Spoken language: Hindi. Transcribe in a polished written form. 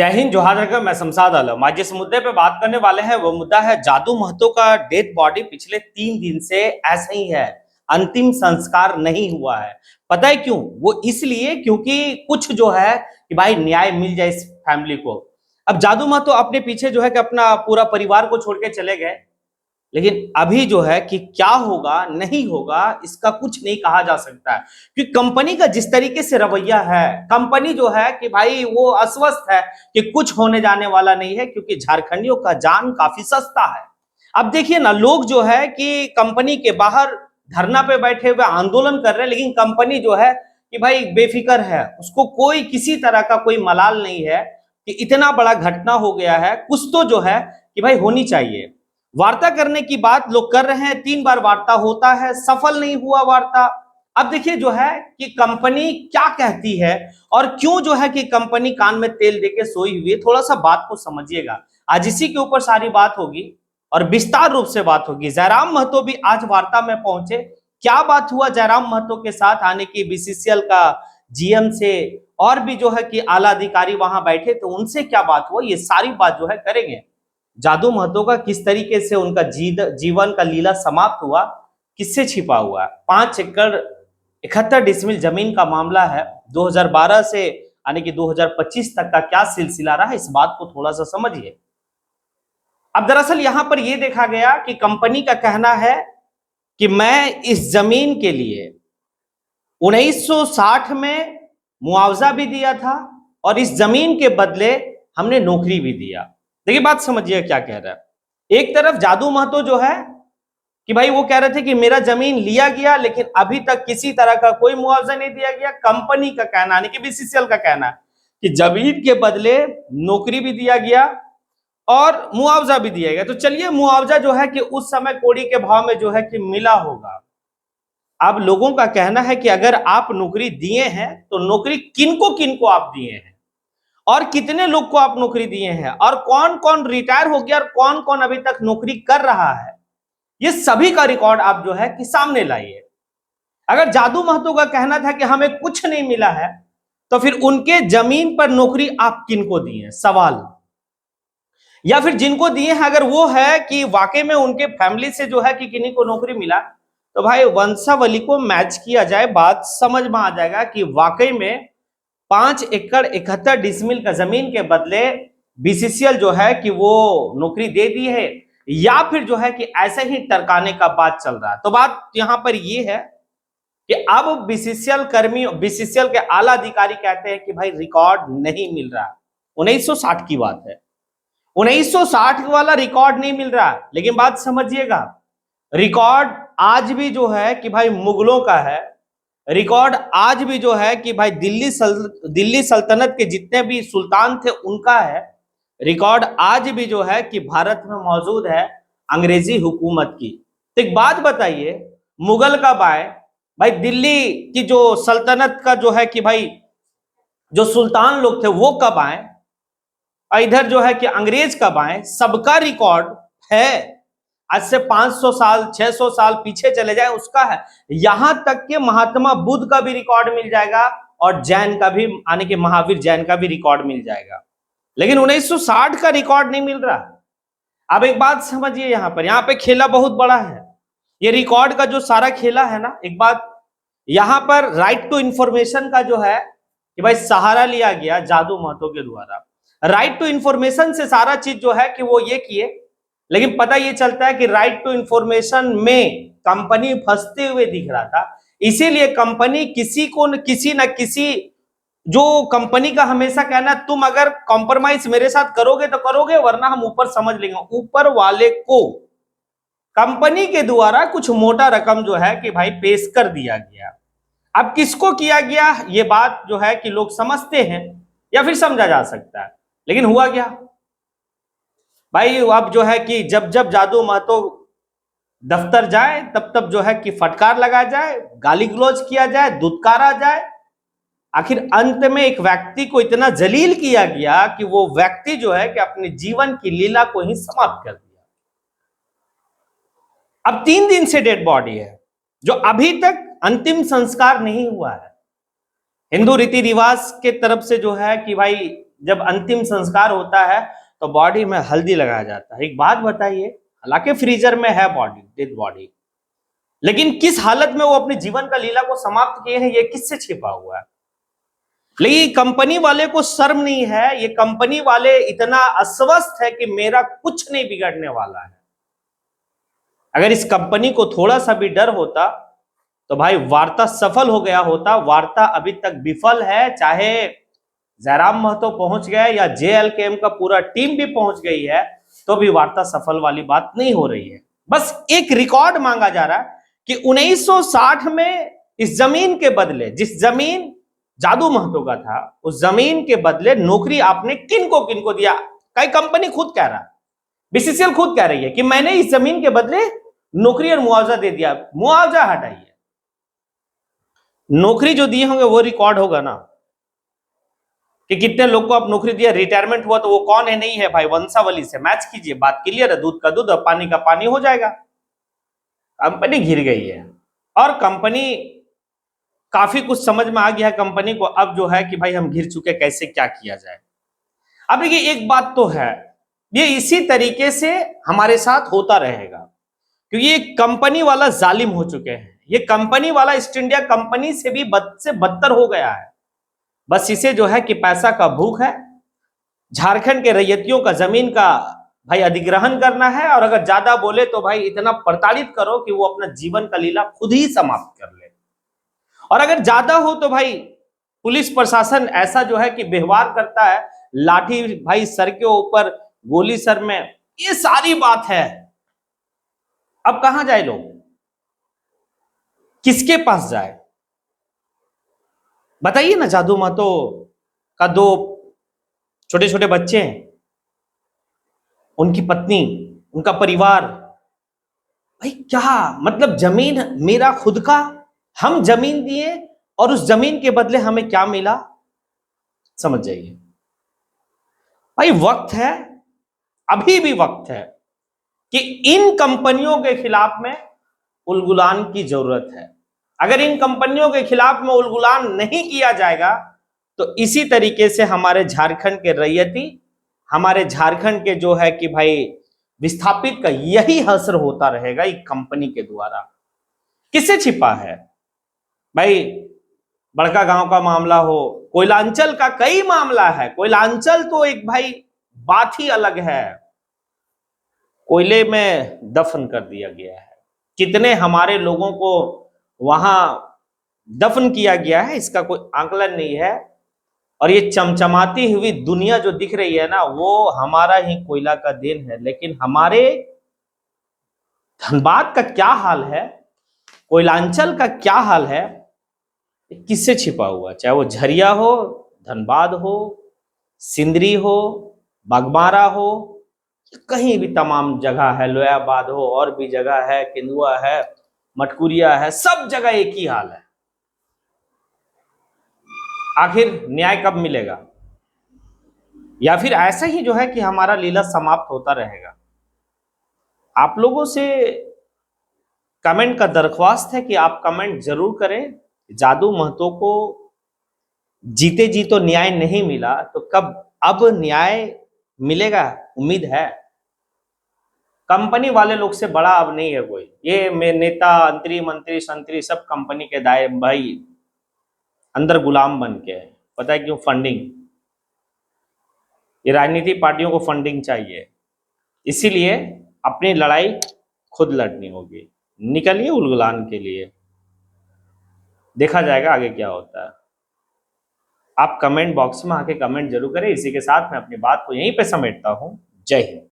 जय हिंद, जोहार रखा। मैं शमशाद आलम। आज जिस मुद्दे पे बात करने वाले हैं वो मुद्दा है जादू महतो का डेड बॉडी पिछले 3 दिन से ऐसे ही है, अंतिम संस्कार नहीं हुआ है। पता है क्यों? वो इसलिए क्योंकि कुछ जो है कि भाई न्याय मिल जाए इस फैमिली को। अब जादू महतो अपने पीछे जो है कि अपना पूरा परिवार को छोड़ के चले गए, लेकिन अभी जो है कि क्या होगा नहीं होगा इसका कुछ नहीं कहा जा सकता है, क्योंकि कंपनी का जिस तरीके से रवैया है, कंपनी जो है कि भाई वो अस्वस्थ है कि कुछ होने जाने वाला नहीं है, क्योंकि झारखंडियों का जान काफी सस्ता है। अब देखिए ना, लोग जो है कि कंपनी के बाहर धरना पे बैठे हुए आंदोलन कर रहे हैं, लेकिन कंपनी जो है कि भाई बेफिक्र है, उसको कोई किसी तरह का कोई मलाल नहीं है कि इतना बड़ा घटना हो गया है, कुछ तो जो है कि भाई होनी चाहिए। वार्ता करने की बात लोग कर रहे हैं, 3 बार वार्ता होता है, सफल नहीं हुआ वार्ता। अब देखिए जो है कि कंपनी क्या कहती है और क्यों जो है कि कंपनी कान में तेल देके सोई हुई है, थोड़ा सा बात को समझिएगा। आज इसी के ऊपर सारी बात होगी और विस्तार रूप से बात होगी। जयराम महतो भी आज वार्ता में पहुंचे। क्या बात हुआ जयराम महतो के साथ आने की, बीसीसीएल का जीएम से और भी जो है कि आला अधिकारी वहां बैठे तो उनसे क्या बात हुआ, ये सारी बात जो है करेंगे। जादू महतो का किस तरीके से उनका जीवन का लीला समाप्त हुआ, किससे छिपा हुआ है। 5 एकड़ 71 डिसमिल जमीन का मामला है। 2012 से यानी कि 2025 तक का क्या सिलसिला रहा है, इस बात को थोड़ा सा समझिए। अब दरअसल यहां पर यह देखा गया कि कंपनी का कहना है कि मैं इस जमीन के लिए 1960 में मुआवजा भी दिया था और इस जमीन के बदले हमने नौकरी भी दिया। देखिए बात समझिए क्या कह रहा है। एक तरफ जादू महतो जो है कि भाई वो कह रहे थे कि मेरा जमीन लिया गया, लेकिन अभी तक किसी तरह का कोई मुआवजा नहीं दिया गया। कंपनी का कहना यानी कि बीसीसीएल का कहना है कि जमीन के बदले नौकरी भी दिया गया और मुआवजा भी दिया गया। तो चलिए, मुआवजा जो है कि उस समय कोड़ी के भाव में जो है कि मिला होगा। अब लोगों का कहना है कि अगर आप नौकरी दिए हैं तो नौकरी किनको आप दिए हैं और कितने लोग को आप नौकरी दिए हैं और कौन कौन रिटायर हो गया और कौन कौन अभी तक नौकरी कर रहा है, ये सभी का रिकॉर्ड आप जो है कि सामने लाइए। अगर जादू महतो का कहना था कि हमें कुछ नहीं मिला है, तो फिर उनके जमीन पर नौकरी आप किनको दिए, सवाल। या फिर जिनको दिए हैं अगर वो है कि वाकई में उनके फैमिली से जो है कि किन्हीं को नौकरी मिला, तो भाई वंशावली को मैच किया जाए, बात समझ में आ जाएगा कि वाकई में 5 एकड़ 71 डिसमिल का जमीन के बदले बीसीसीएल जो है कि वो नौकरी दे दी है, या फिर जो है कि ऐसे ही टरकाने का बात चल रहा है। तो बात यहां पर ये है कि अब बीसीसीएल के आला अधिकारी कहते हैं कि भाई रिकॉर्ड नहीं मिल रहा। 1960 की बात है, 1960 वाला रिकॉर्ड नहीं मिल रहा। लेकिन बात समझिएगा, रिकॉर्ड आज भी जो है कि भाई मुगलों का है। रिकॉर्ड आज भी जो है कि भाई दिल्ली सल्तनत के जितने भी सुल्तान थे उनका है। रिकॉर्ड आज भी जो है कि भारत में मौजूद है अंग्रेजी हुकूमत की। तो एक बात बताइए, मुगल कब आए? भाई दिल्ली की जो सल्तनत का जो है कि भाई जो सुल्तान लोग थे वो कब आए, और इधर जो है कि अंग्रेज कब आए, सबका रिकॉर्ड है। आज से 500 साल 600 साल पीछे चले जाए उसका है। यहां तक कि महात्मा बुद्ध का भी रिकॉर्ड मिल जाएगा और जैन का भी, यानी कि महावीर जैन का भी रिकॉर्ड मिल जाएगा। लेकिन 1960 का रिकॉर्ड नहीं मिल रहा। अब एक बात समझिए, यहाँ पे खेला बहुत बड़ा है। ये रिकॉर्ड का जो सारा खेला है ना, एक बात यहां पर राइट टू इंफॉर्मेशन का जो है कि भाई सहारा लिया गया जादू महतो के द्वारा। राइट टू इंफॉर्मेशन से सारा चीज जो है कि वो ये किए, लेकिन पता ये चलता है कि राइट टू इंफॉर्मेशन में कंपनी फंसते हुए दिख रहा था। इसीलिए कंपनी किसी न किसी, जो कंपनी का हमेशा कहना तुम अगर कॉम्प्रोमाइज मेरे साथ करोगे तो करोगे, वरना हम ऊपर समझ लेंगे। ऊपर वाले को कंपनी के द्वारा कुछ मोटा रकम जो है कि भाई पेश कर दिया गया। अब किसको किया गया ये बात जो है कि लोग समझते हैं या फिर समझा जा सकता है, लेकिन हुआ क्या भाई? अब जो है कि जब जब जादू महतो दफ्तर जाए तब तब जो है कि फटकार लगा जाए, गाली गलौज किया जाए, दुत्कारा जाए। आखिर अंत में एक व्यक्ति को इतना जलील किया गया कि वो व्यक्ति जो है कि अपने जीवन की लीला को ही समाप्त कर दिया। अब 3 दिन से डेड बॉडी है जो अभी तक अंतिम संस्कार नहीं हुआ है। हिंदू रीति रिवाज के तरफ से जो है कि भाई जब अंतिम संस्कार होता है तो बॉडी में हल्दी लगाया जाता है। एक बात बताइए, हालांकि फ्रीजर में है बॉडी, डेड बॉडी, लेकिन किस हालत में वो अपने जीवन का लीला को समाप्त किए हैं, ये किससे छिपा हुआ है? लेकिन कंपनी वाले को शर्म नहीं है, ये कंपनी वाले इतना अस्वस्थ है कि मेरा कुछ नहीं बिगड़ने वाला है। अगर इस कंपनी को थोड़ा सा भी डर होता तो भाई वार्ता सफल हो गया होता। वार्ता अभी तक विफल है, चाहे जयराम महतो पहुंच गए या JLKM का पूरा टीम भी पहुंच गई है, तो भी वार्ता सफल वाली बात नहीं हो रही है। बस एक रिकॉर्ड मांगा जा रहा है कि 1960 में इस जमीन के बदले, जिस जमीन जादू महतो का था, उस जमीन के बदले नौकरी आपने किन को दिया? कई कंपनी खुद कह रहा है, BCCL खुद कह रही है कि मैंने इस जमीन के बदले नौकरी और मुआवजा दे दिया। मुआवजा हटाइए, नौकरी जो दिए होंगे वो रिकॉर्ड होगा ना, कि कितने लोग को आप नौकरी दिया, रिटायरमेंट हुआ तो वो कौन है नहीं है भाई, वंशावली से मैच कीजिए, बात क्लियर है, दूध का दूध और पानी का पानी हो जाएगा। कंपनी घिर गई है और कंपनी काफी कुछ समझ में आ गया है कंपनी को अब, जो है कि भाई हम घिर चुके, कैसे क्या किया जाए। अब देखिए एक बात तो है, ये इसी तरीके से हमारे साथ होता रहेगा, क्योंकि ये कंपनी वाला जालिम हो चुके हैं। ये कंपनी वाला ईस्ट इंडिया कंपनी से भी बदतर हो गया है। बस इसे जो है कि पैसा का भूख है, झारखंड के रैयतियों का जमीन का भाई अधिग्रहण करना है, और अगर ज्यादा बोले तो भाई इतना प्रताड़ित करो कि वो अपना जीवन का लीला खुद ही समाप्त कर ले। और अगर ज्यादा हो तो भाई पुलिस प्रशासन ऐसा जो है कि व्यवहार करता है, लाठी भाई सर के ऊपर, गोली सर में, ये सारी बात है। अब कहां जाए लोग, किसके पास जाए बताइए ना। जादू महतो का 2 छोटे छोटे बच्चे हैं, उनकी पत्नी, उनका परिवार, भाई क्या मतलब, जमीन मेरा खुद का, हम जमीन दिए और उस जमीन के बदले हमें क्या मिला, समझ जाइए भाई। वक्त है, अभी भी वक्त है कि इन कंपनियों के खिलाफ में उलगुलान की जरूरत है। अगर इन कंपनियों के खिलाफ में उलगुलान नहीं किया जाएगा तो इसी तरीके से हमारे झारखंड के रैयती, हमारे झारखंड के जो है कि भाई विस्थापित का यही हश्र होता रहेगा एक कंपनी के द्वारा। किससे छिपा है भाई? बड़का गांव का मामला हो, कोयलांचल का कई मामला है। कोयलांचल तो एक भाई बात ही अलग है, कोयले में दफन कर दिया गया है। कितने हमारे लोगों को वहां दफन किया गया है, इसका कोई आंकलन नहीं है। और ये चमचमाती हुई दुनिया जो दिख रही है ना, वो हमारा ही कोयला का देन है। लेकिन हमारे धनबाद का क्या हाल है, कोयलांचल का क्या हाल है, किससे छिपा हुआ? चाहे वो झरिया हो, धनबाद हो, सिंदरी हो, बागमारा हो, कहीं भी तमाम जगह है, लोयाबाद हो, और भी जगह है, केंदुआ है, मटकुरिया है, सब जगह एक ही हाल है। आखिर न्याय कब मिलेगा? या फिर ऐसा ही जो है कि हमारा लीला समाप्त होता रहेगा? आप लोगों से कमेंट का दरख्वास्त है कि आप कमेंट जरूर करें। जादू महतो को जीते जी तो न्याय नहीं मिला, तो कब अब न्याय मिलेगा? उम्मीद है। कंपनी वाले लोग से बड़ा अब नहीं है कोई। ये नेता, मंत्री संतरी सब कंपनी के दाए भाई अंदर गुलाम बन के। पता है क्यों? फंडिंग। ये राजनीतिक पार्टियों को फंडिंग चाहिए, इसीलिए अपनी लड़ाई खुद लड़नी होगी। निकलिए उलगुलान के लिए, देखा जाएगा आगे क्या होता है। आप कमेंट बॉक्स में आके कमेंट जरूर करें। इसी के साथ मैं अपनी बात को यहीं पे समेटता हूं। जय हिंद।